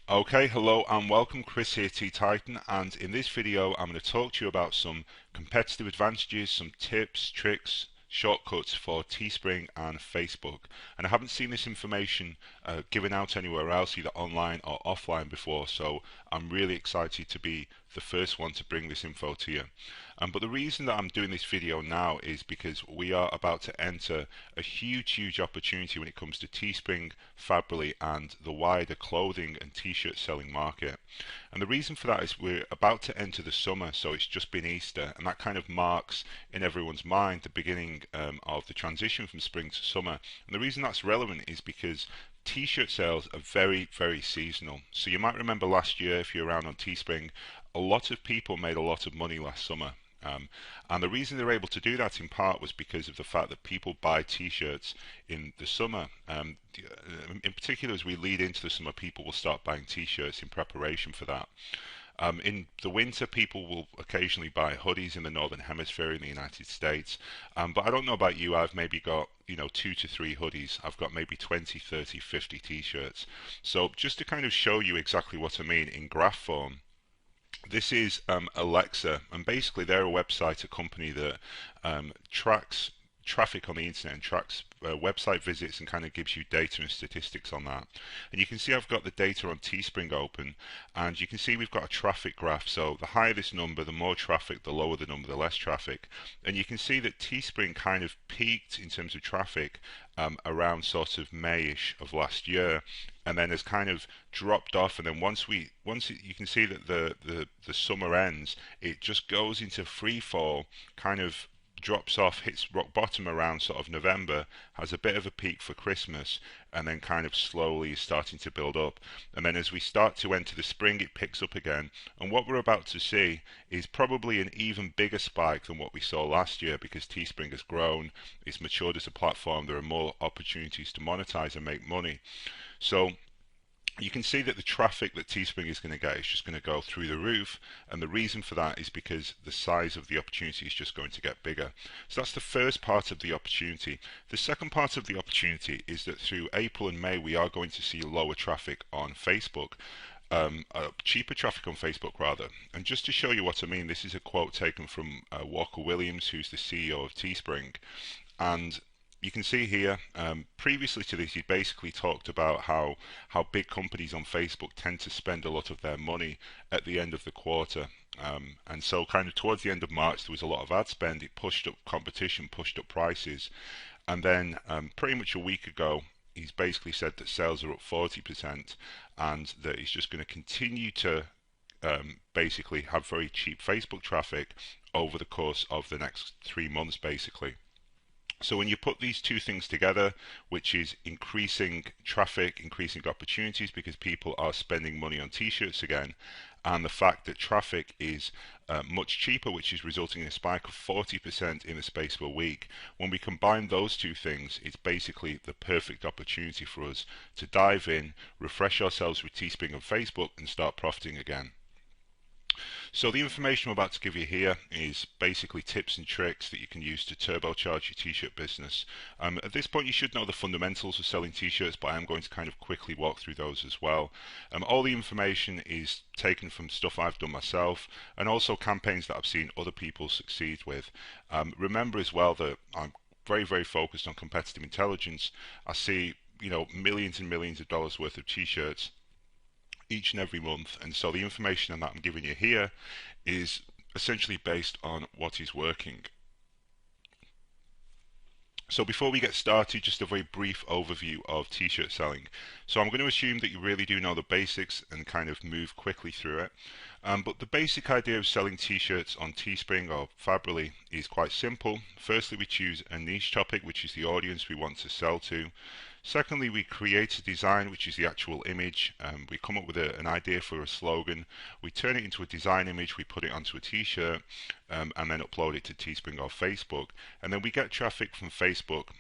Okay, hello and welcome. Chris here, T Titan, and in this video I'm going to talk to you about some competitive advantages, some tips, tricks, shortcuts for Teespring and Facebook. And I haven't seen this information given out anywhere else, either online or offline before, so I'm really excited to be the first one to bring this info to you. But the reason that I'm doing this video now is because we are about to enter a huge opportunity when it comes to Teespring, Fabrily, and the wider clothing and t-shirt selling market. And the reason for that is we're about to enter the summer, so it's just been Easter, and that kind of marks in everyone's mind the beginning of the transition from spring to summer. And the reason that's relevant is because t-shirt sales are very seasonal. So you might remember last year, if you're around on Teespring, a lot of people made a lot of money last summer. Um, and the reason they're able to do that in part was because of the fact that people buy t-shirts in the summer. In particular, as we lead into the summer, people will start buying t-shirts in preparation for that. In the winter, people will occasionally buy hoodies in the Northern Hemisphere in the United States. But I don't know about you, I've maybe got, 2 to 3 hoodies. I've got maybe 20, 30, 50 t-shirts. So just to kind of show you exactly what I mean in graph form, this is Alexa, and basically they're a website, a company that tracks traffic on the internet and tracks website visits and kind of gives you data and statistics on that. And you can see I've got the data on Teespring open, and you can see we've got a traffic graph. So the higher this number, the more traffic; the lower the number, the less traffic. And you can see that Teespring kind of peaked in terms of traffic around sort of Mayish of last year, and then has kind of dropped off. And then you can see that the summer ends, it just goes into free fall, kind of drops off, hits rock bottom around sort of November, has a bit of a peak for Christmas, and then kind of slowly is starting to build up. And then as we start to enter the spring, it picks up again. And what we're about to see is probably an even bigger spike than what we saw last year, because Teespring has grown, it's matured as a platform, there are more opportunities to monetize and make money. So you can see that the traffic that Teespring is going to get is just going to go through the roof, and the reason for that is because the size of the opportunity is just going to get bigger. So that's the first part of the opportunity. The second part of the opportunity is that through April and May we are going to see lower traffic on Facebook. Cheaper traffic on Facebook rather. And just to show you what I mean, this is a quote taken from Walker Williams, who's the CEO of Teespring. And you can see here, previously to this, he basically talked about how big companies on Facebook tend to spend a lot of their money at the end of the quarter. And so kind of towards the end of March, there was a lot of ad spend. It pushed up competition, pushed up prices. And then pretty much a week ago, he's basically said that sales are up 40% and that he's just going to continue to basically have very cheap Facebook traffic over the course of the next 3 months, basically. So when you put these two things together, which is increasing traffic, increasing opportunities because people are spending money on t-shirts again, and the fact that traffic is much cheaper, which is resulting in a spike of 40% in the space of a week. When we combine those two things, it's basically the perfect opportunity for us to dive in, refresh ourselves with Teespring and Facebook, and start profiting again. So the information I'm about to give you here is basically tips and tricks that you can use to turbocharge your t-shirt business. At this point you should know the fundamentals of selling t-shirts, but I am going to kind of quickly walk through those as well. All the information is taken from stuff I've done myself and also campaigns that I've seen other people succeed with. Remember as well that I'm very focused on competitive intelligence. I see millions and millions of dollars worth of t-shirts each and every month, and so the information that I'm giving you here is essentially based on what is working. So before we get started, just a very brief overview of t-shirt selling. So I'm going to assume that you really do know the basics and kind of move quickly through it. But the basic idea of selling t-shirts on Teespring or Fabrily is quite simple. Firstly, we choose a niche topic, which is the audience we want to sell to. Secondly, we create a design, which is the actual image. We come up with an idea for a slogan. We turn it into a design image. We put it onto a t-shirt and then upload it to Teespring or Facebook. And then we get traffic from Facebook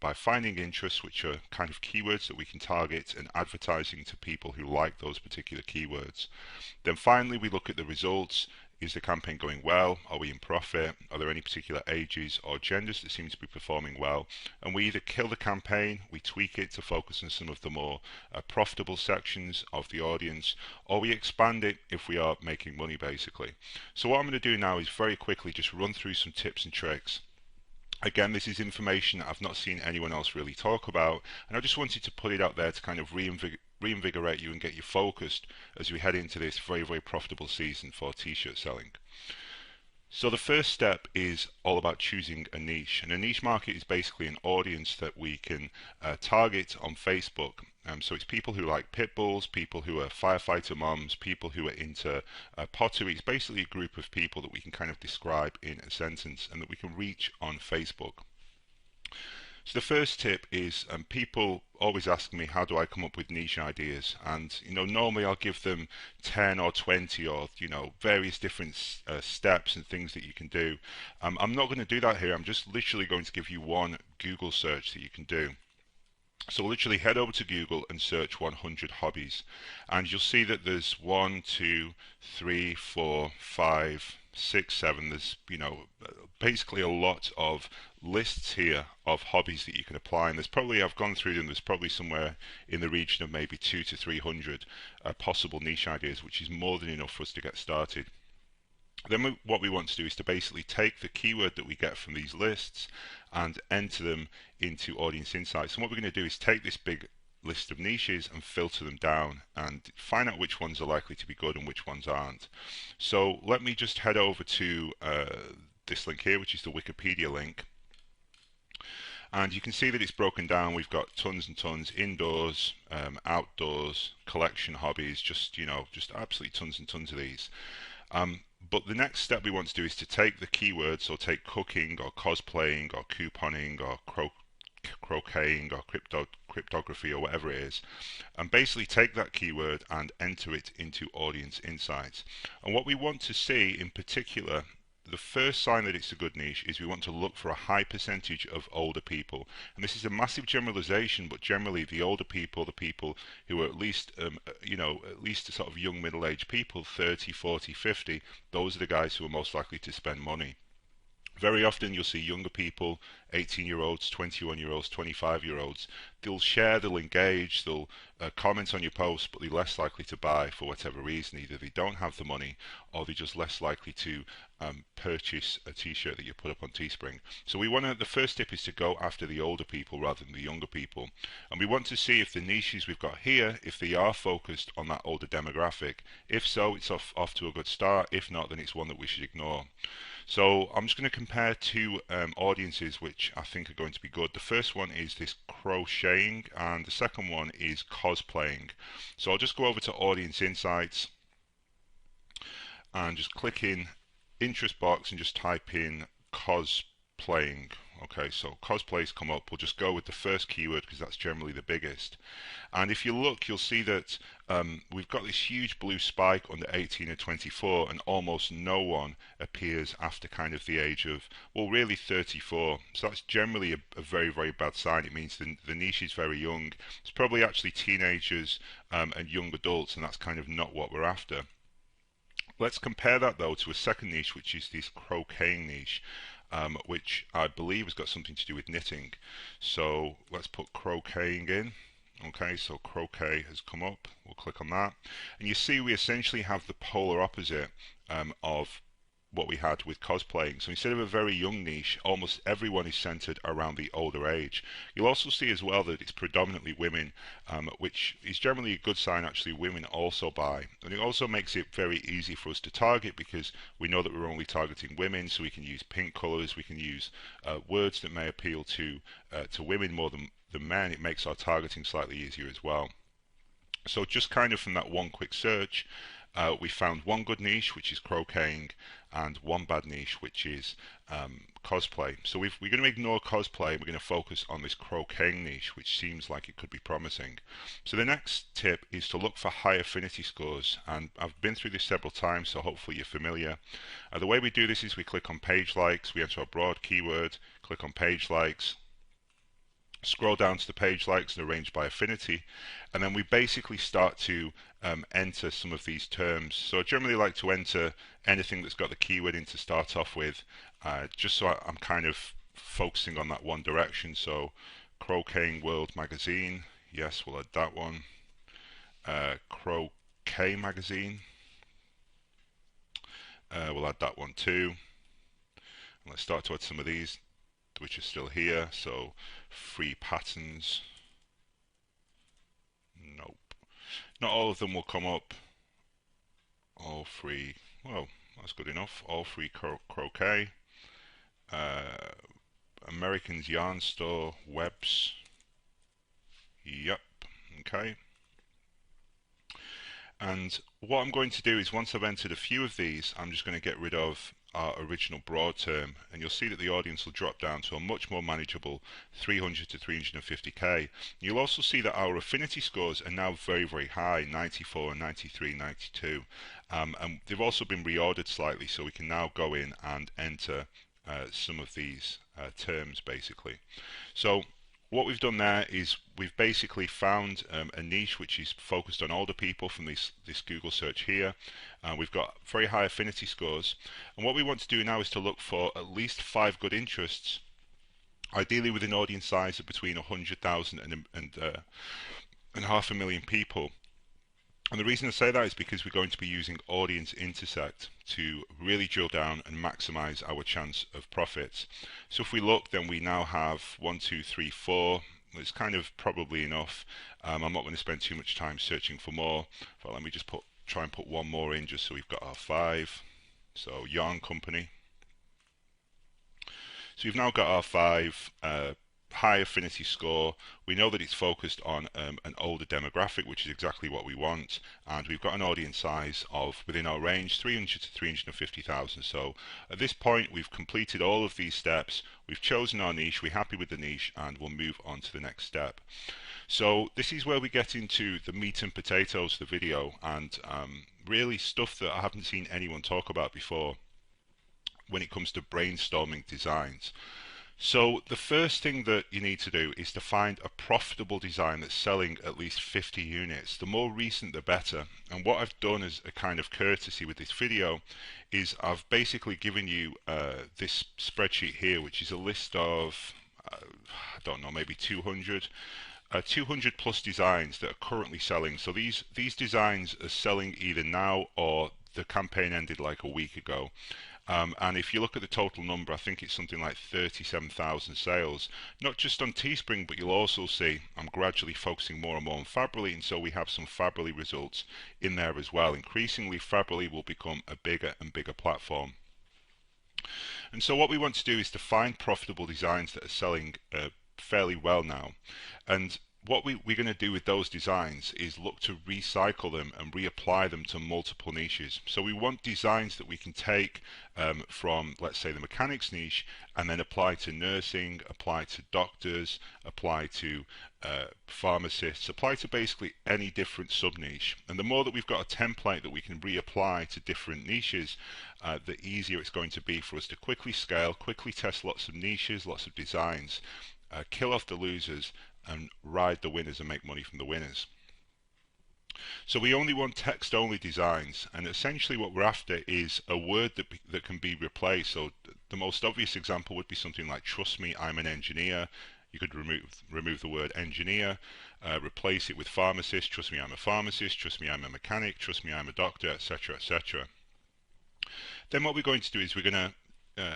by finding interests, which are kind of keywords that we can target, and advertising to people who like those particular keywords. Then finally, we look at the results. Is the campaign going well? Are we in profit? Are there any particular ages or genders that seem to be performing well? And we either kill the campaign, we tweak it to focus on some of the more profitable sections of the audience, or we expand it if we are making money, basically. So what I'm going to do now is very quickly just run through some tips and tricks. Again, this is information I've not seen anyone else really talk about, and I just wanted to put it out there to kind of reinvigorate you and get you focused as we head into this very, very profitable season for t-shirt selling. So the first step is all about choosing a niche, and a niche market is basically an audience that we can target on Facebook. So it's people who like pit bulls, people who are firefighter moms, people who are into pottery. It's basically a group of people that we can kind of describe in a sentence and that we can reach on Facebook. So the first tip is people always ask me, how do I come up with niche ideas? And normally I'll give them 10 or 20 or various different steps and things that you can do. I'm not going to do that here. I'm just literally going to give you one Google search that you can do. So literally head over to Google and search 100 hobbies, and you'll see that there's 1, 2, 3, 4, 5, 6, 7. There's basically a lot of lists here of hobbies that you can apply, and I've gone through them, there's probably somewhere in the region of maybe 200 to 300 possible niche ideas, which is more than enough for us to get started. Then what we want to do is to basically take the keyword that we get from these lists and enter them into Audience Insights. And what we're going to do is take this big list of niches and filter them down and find out which ones are likely to be good and which ones aren't. So let me just head over to this link here, which is the Wikipedia link. And you can see that it's broken down. We've got tons and tons: indoors, outdoors, collection hobbies, just absolutely tons and tons of these. But the next step we want to do is to take the keywords, so take cooking or cosplaying or couponing or croqueting or cryptography or whatever it is, and basically take that keyword and enter it into Audience Insights. And what we want to see in particular, the first sign that it's a good niche, is we want to look for a high percentage of older people. And this is a massive generalization, but generally the older people, the people who are at least sort of young middle-aged people, 30, 40, 50, those are the guys who are most likely to spend money. Very often you'll see younger people, 18-year-olds, 21-year-olds, 25-year-olds. They'll share, they'll engage, they'll comment on your posts, but they're less likely to buy for whatever reason. Either they don't have the money, or they're just less likely to purchase a t-shirt that you put up on Teespring. So the first tip is to go after the older people rather than the younger people. And we want to see if the niches we've got here, if they are focused on that older demographic. If so, it's off to a good start. If not, then it's one that we should ignore. So I'm just going to compare two audiences which I think are going to be good. The first one is this crocheting, and the second one is cosplaying. So I'll just go over to Audience Insights and just click in interest box and just type in cosplaying. Okay, so cosplays come up. We'll just go with the first keyword because that's generally the biggest. And if you look, you'll see that we've got this huge blue spike under 18 and 24, and almost no one appears after kind of the age of, well, really 34. So that's generally a very, very bad sign. It means the niche is very young. It's probably actually teenagers and young adults, and that's kind of not what we're after. Let's compare that though to a second niche, which is this croqueting niche. Which I believe has got something to do with knitting. So let's put croqueting in. Okay, so croquet has come up. We'll click on that. And you see we essentially have the polar opposite of what we had with cosplaying. So instead of a very young niche, almost everyone is centered around the older age. You'll also see as well that it's predominantly women, which is generally a good sign. Actually, women also buy, and it also makes it very easy for us to target because we know that we're only targeting women, so we can use pink colors, we can use words that may appeal to women more than men. It makes our targeting slightly easier as well. So just kind of from that one quick search, we found one good niche, which is croqueting, and one bad niche, which is cosplay. So we're going to ignore cosplay. We're going to focus on this croqueting niche, which seems like it could be promising. So the next tip is to look for high affinity scores, and I've been through this several times, so hopefully you're familiar. The way we do this is we click on page likes, we enter our broad keyword, click on page likes, scroll down to the page likes and arrange by affinity, and then we basically start to enter some of these terms. So I generally like to enter anything that's got the keyword in to start off with, just so I'm kind of focusing on that one direction. So Croquet World Magazine, yes, we'll add that one. Croquet Magazine, we'll add that one too. And let's start to add some of these which are still here. So free patterns, nope, not all of them will come up. All free, well, that's good enough. All free croquet, American's Yarn Store, webs, yep, okay. And what I'm going to do is, once I've entered a few of these, I'm just going to get rid of our original broad term, and you'll see that the audience will drop down to a much more manageable 300 to 350k. You'll also see that our affinity scores are now very, very high, 94, 93, 92, and they've also been reordered slightly, so we can now go in and enter some of these terms basically. So what we've done there is we've basically found a niche which is focused on older people from this Google search here. We've got very high affinity scores, and what we want to do now is to look for at least 5 good interests, ideally with an audience size of between 100,000 and 500,000 people. And the reason I say that is because we're going to be using Audience Intersect to really drill down and maximize our chance of profits. So if we look, then we now have 1, 2, 3, 4. It's kind of probably enough. I'm not going to spend too much time searching for more. But let me just try and put one more in, just so we've got our 5. So Yarn Company. So we've now got our 5. High affinity score. We know that it's focused on an older demographic, which is exactly what we want, and we've got an audience size of, within our range, 300 to 350,000. So at this point we've completed all of these steps, we've chosen our niche, we're happy with the niche, and we'll move on to the next step. So this is where we get into the meat and potatoes of the video, and really stuff that I haven't seen anyone talk about before when it comes to brainstorming designs. So the first thing that you need to do is to find a profitable design that's selling at least 50 units. The more recent the better. And what I've done as a kind of courtesy with this video is I've basically given you this spreadsheet here, which is a list of, I don't know, maybe 200 plus designs that are currently selling. So these designs are selling either now or the campaign ended like a week ago. And if you look at the total number, I think it's something like 37,000 sales, not just on Teespring, but you'll also see I'm gradually focusing more and more on Fabrily, and so we have some Fabrily results in there as well. Increasingly, Fabrily will become a bigger and bigger platform. And so what we want to do is to find profitable designs that are selling fairly well now. And what we're going to do with those designs is look to recycle them and reapply them to multiple niches. So we want designs that we can take from, let's say, the mechanics niche, and then apply to nursing, apply to doctors, apply to pharmacists, apply to basically any different sub-niche. And the more that we've got a template that we can reapply to different niches, the easier it's going to be for us to quickly scale, quickly test lots of niches, lots of designs, kill off the losers, and ride the winners and make money from the winners. So we only want text-only designs, and essentially what we're after is a word that can be replaced. So the most obvious example would be something like "Trust me, I'm an engineer." You could remove the word engineer, replace it with pharmacist. Trust me, I'm a pharmacist. Trust me, I'm a mechanic. Trust me, I'm a doctor, etc., etc. Then what we're going to do is we're going to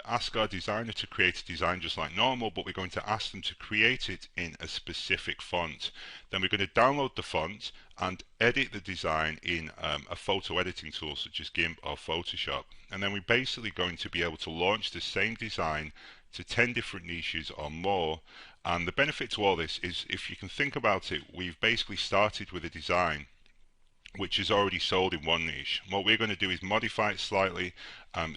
ask our designer to create a design just like normal, but we're going to ask them to create it in a specific font. Then we're going to download the font and edit the design in a photo editing tool such as GIMP or Photoshop. And then we're basically going to be able to launch the same design to 10 different niches or more. And the benefit to all this is, if you can think about it, we've basically started with a design which is already sold in one niche. What we're going to do is modify it slightly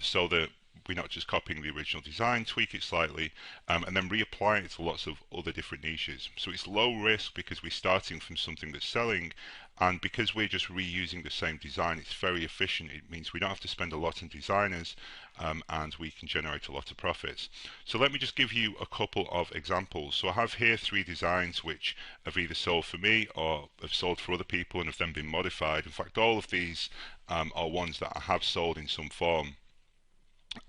so that we're not just copying the original design, tweak it slightly, and then reapply it to lots of other different niches. So it's low risk because we're starting from something that's selling, and because we're just reusing the same design, it's very efficient. It means we don't have to spend a lot on designers, and we can generate a lot of profits. So let me just give you a couple of examples. So I have here 3 designs which have either sold for me or have sold for other people and have then been modified. In fact, all of these are ones that I have sold in some form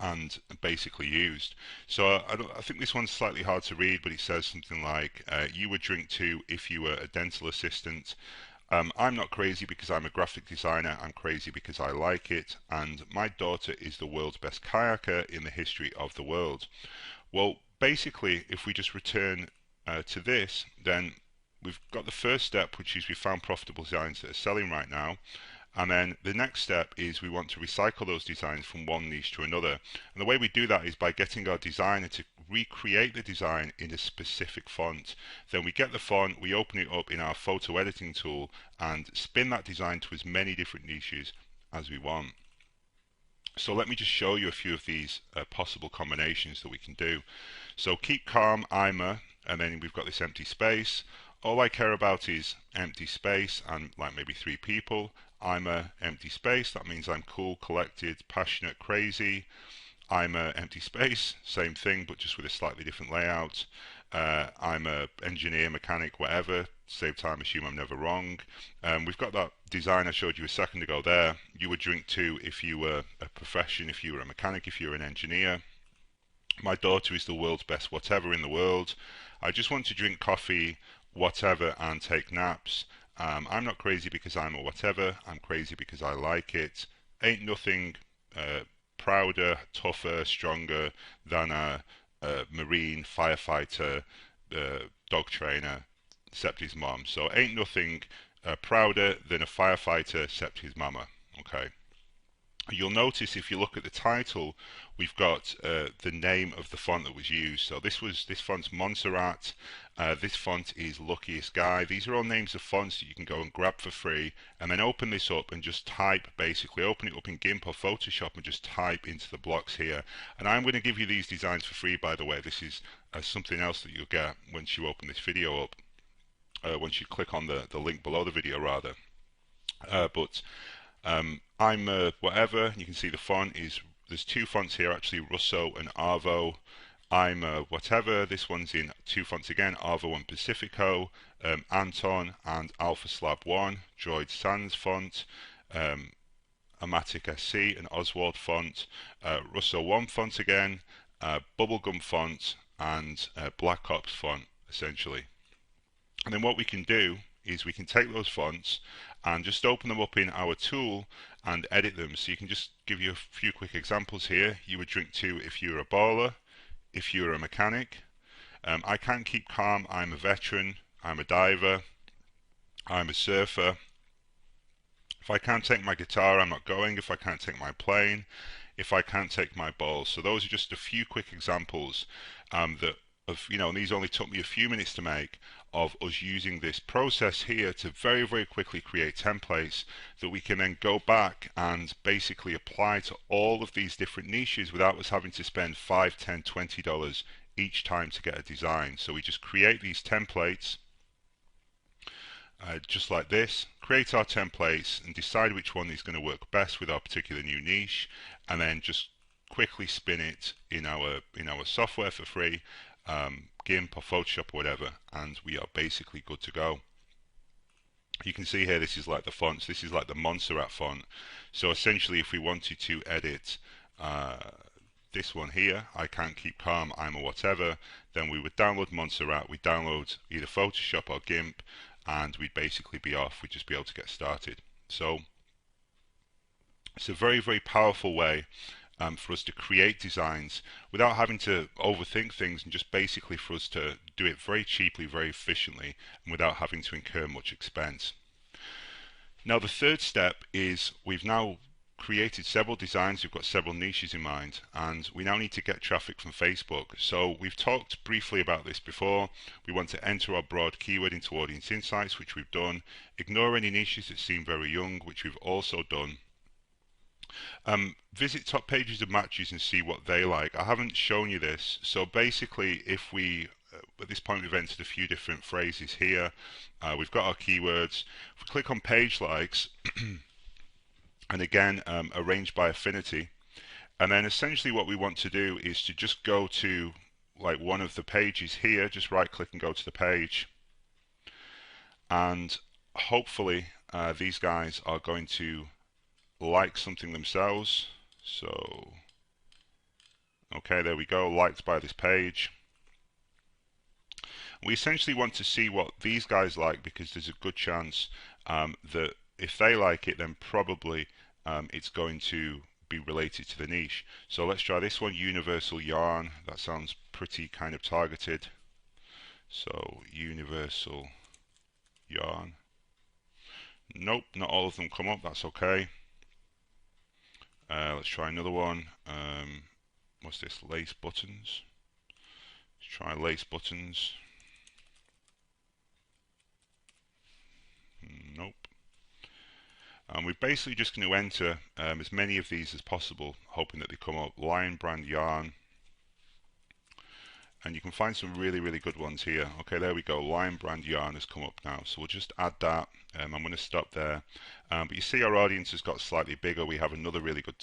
and basically used. So I think this one's slightly hard to read, but it says something like, you would drink too if you were a dental assistant. I'm not crazy because I'm a graphic designer, I'm crazy because I like it, and my daughter is the world's best kayaker in the history of the world. Well, basically, if we just return to this, then we've got the first step, which is we found profitable designs that are selling right now. And then the next step is we want to recycle those designs from one niche to another. And the way we do that is by getting our designer to recreate the design in a specific font. Then we get the font, we open it up in our photo editing tool and spin that design to as many different niches as we want. So let me just show you a few of these possible combinations that we can do. So keep calm, I'm a, and then we've got this empty space. All I care about is empty space and like maybe 3 people. I'm a empty space, that means I'm cool, collected, passionate, crazy. I'm a empty space, same thing but just with a slightly different layout. I'm a engineer, mechanic, whatever. Save time, assume I'm never wrong. We've got that design I showed you a second ago there. You would drink too if you were a profession, if you were a mechanic, if you were an engineer. My daughter is the world's best whatever in the world. I just want to drink coffee, whatever, and take naps. I'm not crazy because I'm a whatever, I'm crazy because I like it. Ain't nothing prouder, tougher, stronger than a marine, firefighter, dog trainer, except his mom. So ain't nothing prouder than a firefighter except his mama. Okay. You'll notice if you look at the title, we've got the name of the font that was used. So this font's Montserrat. This font is Luckiest Guy. These are all names of fonts that you can go and grab for free, and then open this up and just type. Basically, open it up in GIMP or Photoshop and just type into the blocks here. And I'm going to give you these designs for free. By the way, this is something else that you'll get once you open this video up. Once you click on the link below the video, rather. I'm whatever. You can see the font is, there's 2 fonts here actually, Russo and Arvo. I'm whatever. This one's in 2 fonts again, Arvo and Pacifico, Anton and Alpha Slab 1, Droid Sans font, Amatic SC and Oswald font, Russo 1 font again, Bubblegum font, and Black Ops font essentially. And then what we can do is we can take those fonts and just open them up in our tool and edit them. So you can just give you a few quick examples here. You would drink too if you're a baller, if you're a mechanic. I can't keep calm, I'm a veteran, I'm a diver, I'm a surfer. If I can't take my guitar, I'm not going. If I can't take my plane, if I can't take my balls. So those are just a few quick examples and these only took me a few minutes to make, of us using this process here to very, very quickly create templates that we can then go back and basically apply to all of these different niches without us having to spend $5, $10, $20 each time to get a design. So we just create these templates just like this, create our templates and decide which one is going to work best with our particular new niche, and then just quickly spin it in our software for free, GIMP or Photoshop or whatever, and we are basically good to go. You can see here, this is like the fonts. This is like the Montserrat font. So essentially, if we wanted to edit this one here, I can't keep calm, I'm a whatever, then we would download Montserrat, we'd download either Photoshop or GIMP, and we'd basically be off. We'd just be able to get started. So it's a very, very powerful way for us to create designs without having to overthink things, and just basically for us to do it very cheaply, very efficiently, and without having to incur much expense. Now the third step is we've now created several designs, we've got several niches in mind, and we now need to get traffic from Facebook. So we've talked briefly about this before. We want to enter our broad keyword into Audience Insights, which we've done. Ignore any niches that seem very young, which we've also done. Visit top pages of matches and see what they like. I haven't shown you this. So basically, if we at this point we've entered a few different phrases here. We've got our keywords. If we click on page likes, and again arrange by affinity, and then essentially what we want to do is to just go to like one of the pages here, just right click and go to the page, and hopefully these guys are going to like something themselves. So okay, there we go, liked by this page. We essentially want to see what these guys like, because there's a good chance that if they like it, then probably it's going to be related to the niche. So let's try this one, universal yarn. That sounds pretty kind of targeted. So universal yarn. Nope, not all of them come up. That's okay. Let's try another one. What's this? Lace buttons. Let's try lace buttons. Nope. And we're basically just going to enter as many of these as possible, hoping that they come up. Lion brand yarn. And you can find some really, really good ones here. Okay, there we go. Lion brand yarn has come up now. So we'll just add that. I'm going to stop there. But you see our audience has got slightly bigger. We have another really good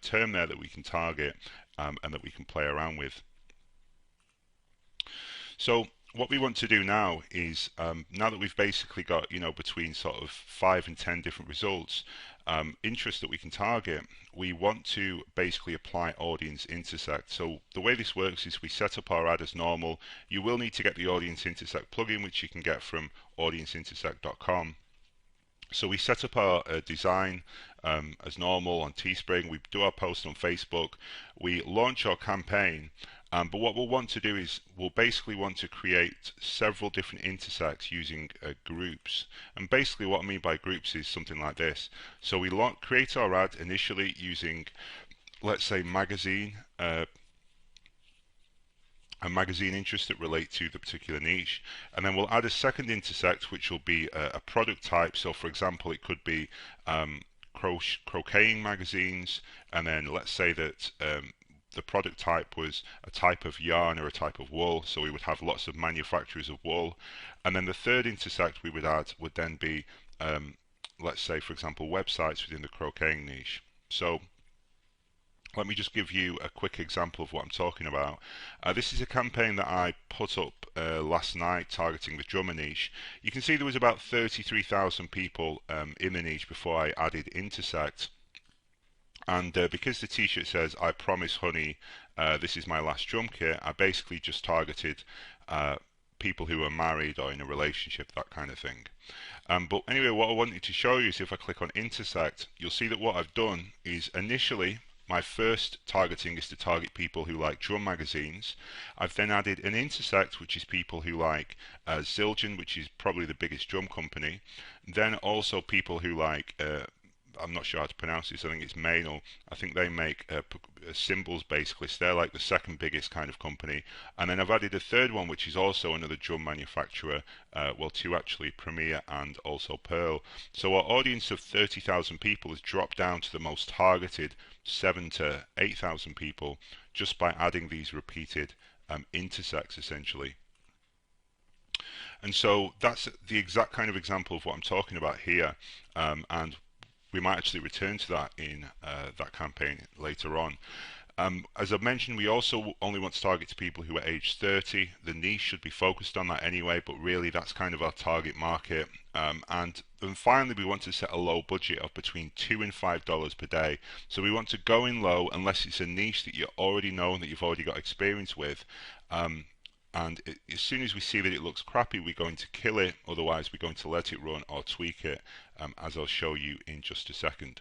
term there that we can target and that we can play around with. So what we want to do now is, now that we've basically got, between sort of 5 and 10 different results, interests that we can target, we want to basically apply audience intersect. So the way this works is we set up our ad as normal. You will need to get the audience intersect plugin, which you can get from audienceintersect.com. So we set up our design as normal on Teespring. We do our post on Facebook. We launch our campaign. But what we'll want to do is we'll basically want to create several different intersects using groups. And basically what I mean by groups is something like this. So we create our ad initially using, let's say, a magazine interest that relate to the particular niche, and then we'll add a second intersect which will be a product type. So for example, it could be crocheting magazines, and then let's say that the product type was a type of yarn or a type of wool, so we would have lots of manufacturers of wool. And then the third intersect we would add would then be let's say, for example, websites within the crocheting niche. So let me just give you a quick example of what I'm talking about. This is a campaign that I put up last night targeting the drummer niche. You can see there was about 33,000 people in the niche before I added intersect. And because the t-shirt says, "I promise honey, this is my last drum kit," I basically just targeted people who are married or in a relationship, that kind of thing. But anyway, what I wanted to show you is if I click on intersect, you'll see that what I've done is initially my first targeting is to target people who like drum magazines. I've then added an intersect, which is people who like Zildjian, which is probably the biggest drum company. Then also people who like I'm not sure how to pronounce this. I think it's Maynel. I think they make cymbals basically. So they're like the second biggest kind of company. And then I've added a third one, which is also another drum manufacturer. Well, two actually, Premier and also Pearl. So our audience of 30,000 people has dropped down to the most targeted 7,000 to 8,000 people just by adding these repeated intersects essentially. And so that's the exact kind of example of what I'm talking about here. And we might actually return to that in that campaign later on. As I've mentioned, we also only want to target to people who are age 30. The niche should be focused on that anyway, but really that's kind of our target market. And then finally, we want to set a low budget of between $2 and $5 per day. So we want to go in low unless it's a niche that you already know and that you've already got experience with. And as soon as we see that it looks crappy, we're going to kill it. Otherwise, we're going to let it run or tweak it, as I'll show you in just a second.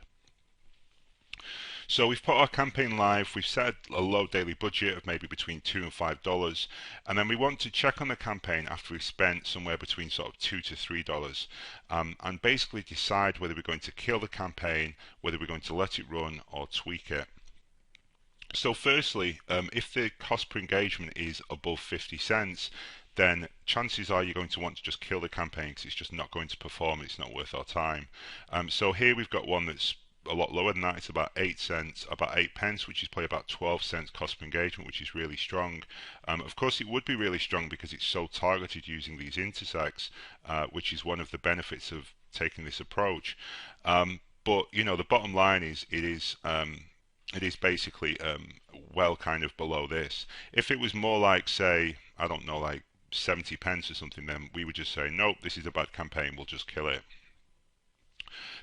So we've put our campaign live. We've set a low daily budget of maybe between $2 and $5, and then we want to check on the campaign after we've spent somewhere between sort of $2 to $3, and basically decide whether we're going to kill the campaign, whether we're going to let it run or tweak it. So firstly, if the cost per engagement is above 50 cents, then chances are you're going to want to just kill the campaign because it's just not going to perform. It's not worth our time. So here we've got one that's a lot lower than that. It's about 8 cents, about 8 pence, which is probably about 12 cents cost per engagement, which is really strong. Of course, it would be really strong because it's so targeted using these intersects, which is one of the benefits of taking this approach. But you know, the bottom line is it is basically well kind of below this. If it was more like, say, I don't know, like 70 pence or something, then we would just say, nope, this is a bad campaign, we'll just kill it.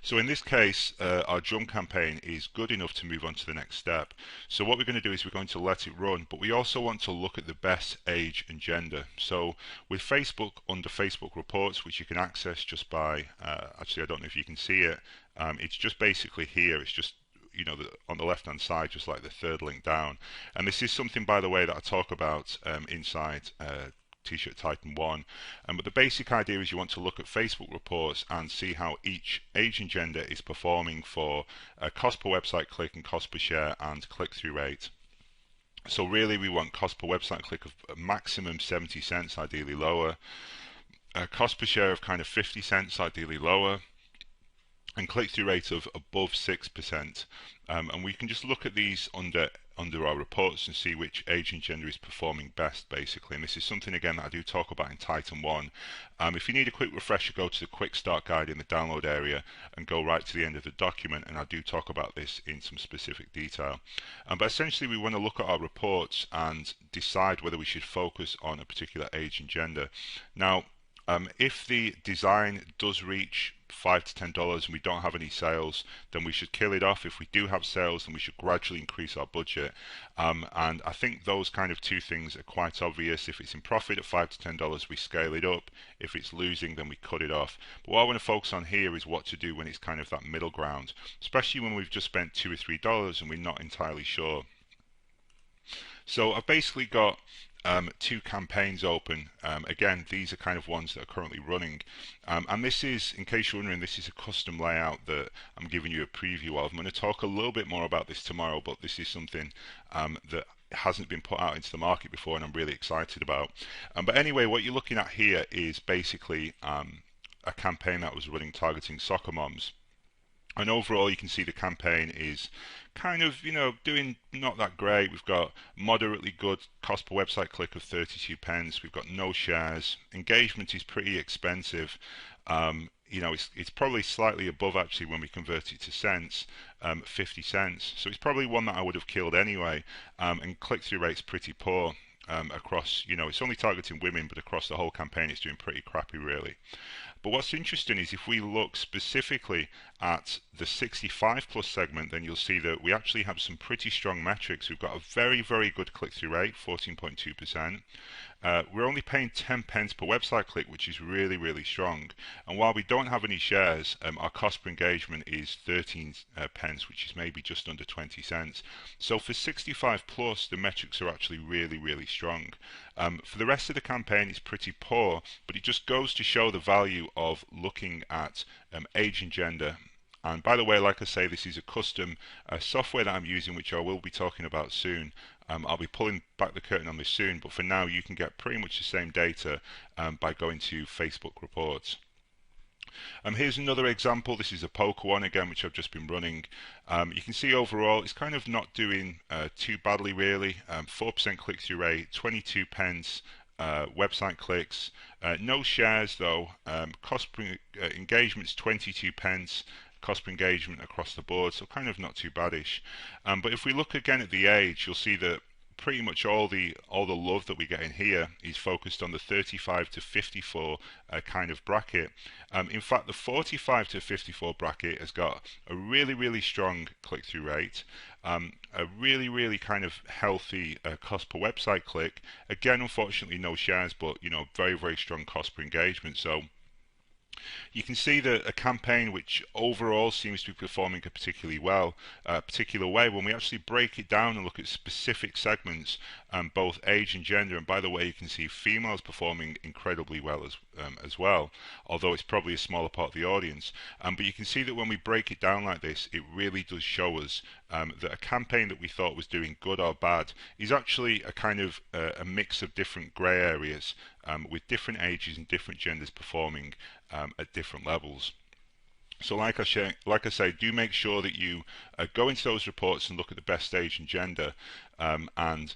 So in this case, our drum campaign is good enough to move on to the next step. So what we're going to do is we're going to let it run, but we also want to look at the best age and gender. So with Facebook, under Facebook reports, which you can access just by, actually I don't know if you can see it, it's just basically here, it's just on the left hand side, just like the third link down. And this is something, by the way, that I talk about inside T-Shirt Titan 1. But the basic idea is you want to look at Facebook reports and see how each age and gender is performing for cost per website click and cost per share and click-through rate. So really we want cost per website click of a maximum 70 cents, ideally lower. Cost per share of kind of 50 cents, ideally lower. And click-through rate of above 6%. And we can just look at these under our reports and see which age and gender is performing best, basically. And this is something, again, that I do talk about in Titan 1. If you need a quick refresher, go to the quick start guide in the download area and go right to the end of the document, and I do talk about this in some specific detail. But essentially we want to look at our reports and decide whether we should focus on a particular age and gender. Now, if the design does reach $5 to $10 and we don't have any sales, then we should kill it off. If we do have sales, then we should gradually increase our budget. And I think those kind of two things are quite obvious. If it's in profit at $5 to $10, we scale it up. If it's losing, then we cut it off. But what I want to focus on here is what to do when it's kind of that middle ground, especially when we've just spent $2 or $3 and we're not entirely sure. So I've basically got two campaigns open. Again, these are kind of ones that are currently running. And this is, in case you're wondering, this is a custom layout that I'm giving you a preview of. I'm going to talk a little bit more about this tomorrow, but this is something that hasn't been put out into the market before and I'm really excited about. But anyway, what you're looking at here is basically a campaign that was running targeting soccer moms. And overall, you can see the campaign is kind of, doing not that great. We've got moderately good cost per website click of 32 pence. We've got no shares. Engagement is pretty expensive. It's probably slightly above actually when we convert it to cents, 50 cents. So it's probably one that I would have killed anyway. And click-through rate's pretty poor. Across, it's only targeting women, but across the whole campaign it's doing pretty crappy really. But what's interesting is if we look specifically at the 65 plus segment, then you'll see that we actually have some pretty strong metrics. We've got a very, very good click-through rate, 14.2%. We're only paying 10 pence per website click, which is really, really strong. And while we don't have any shares, our cost per engagement is 13 pence, which is maybe just under 20 cents. So for 65 plus, the metrics are actually really, really strong. For the rest of the campaign, it's pretty poor, but it just goes to show the value of looking at age and gender. And by the way, like I say, this is a custom software that I'm using, which I will be talking about soon. I'll be pulling back the curtain on this soon, but for now you can get pretty much the same data by going to Facebook reports. Here's another example. This is a poker one again, which I've just been running. You can see overall it's kind of not doing too badly really. 4% click-through rate, 22 pence website clicks, no shares though. Cost per engagement's 22 pence. Cost per engagement across the board, so kind of not too baddish. But if we look again at the age, you'll see that pretty much all the love that we get in here is focused on the 35 to 54 kind of bracket. In fact, the 45 to 54 bracket has got a really, really strong click-through rate, a really, really kind of healthy cost per website click. Again, unfortunately, no shares, but very, very strong cost per engagement. So you can see that a campaign which overall seems to be performing a particular way, when we actually break it down and look at specific segments, both age and gender, and by the way, you can see females performing incredibly well as well, although it's probably a smaller part of the audience. But you can see that when we break it down like this, it really does show us that a campaign that we thought was doing good or bad is actually a kind of a mix of different grey areas, with different ages and different genders performing at different levels. So like I say, do make sure that you go into those reports and look at the best age and gender, and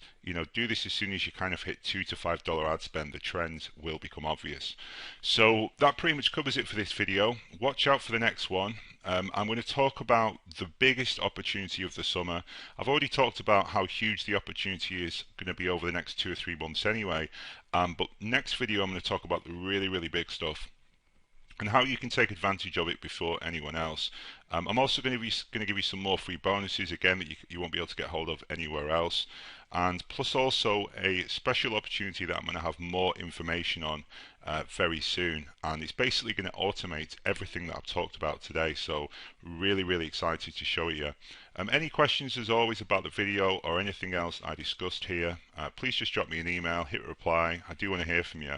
do this as soon as you kind of hit $2 to $5 ad spend. The trends will become obvious. So that pretty much covers it for this video. Watch out for the next one. I'm going to talk about the biggest opportunity of the summer. I've already talked about how huge the opportunity is going to be over the next 2 or 3 months anyway. But next video, I'm going to talk about the really, really big stuff and how you can take advantage of it before anyone else. I'm also going to give you some more free bonuses again that you won't be able to get hold of anywhere else, and plus also a special opportunity that I'm going to have more information on very soon, and it's basically going to automate everything that I've talked about today. So really excited to show it you. Any questions as always about the video or anything else I discussed here, please just drop me an email, hit reply. I do want to hear from you.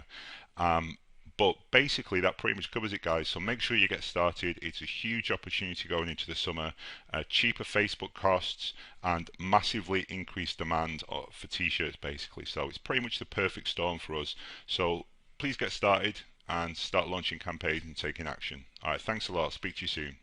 But basically, that pretty much covers it, guys. So make sure you get started. It's a huge opportunity going into the summer. Cheaper Facebook costs and massively increased demand for t-shirts, basically. So it's pretty much the perfect storm for us. So please get started and start launching campaigns and taking action. All right, thanks a lot. Speak to you soon.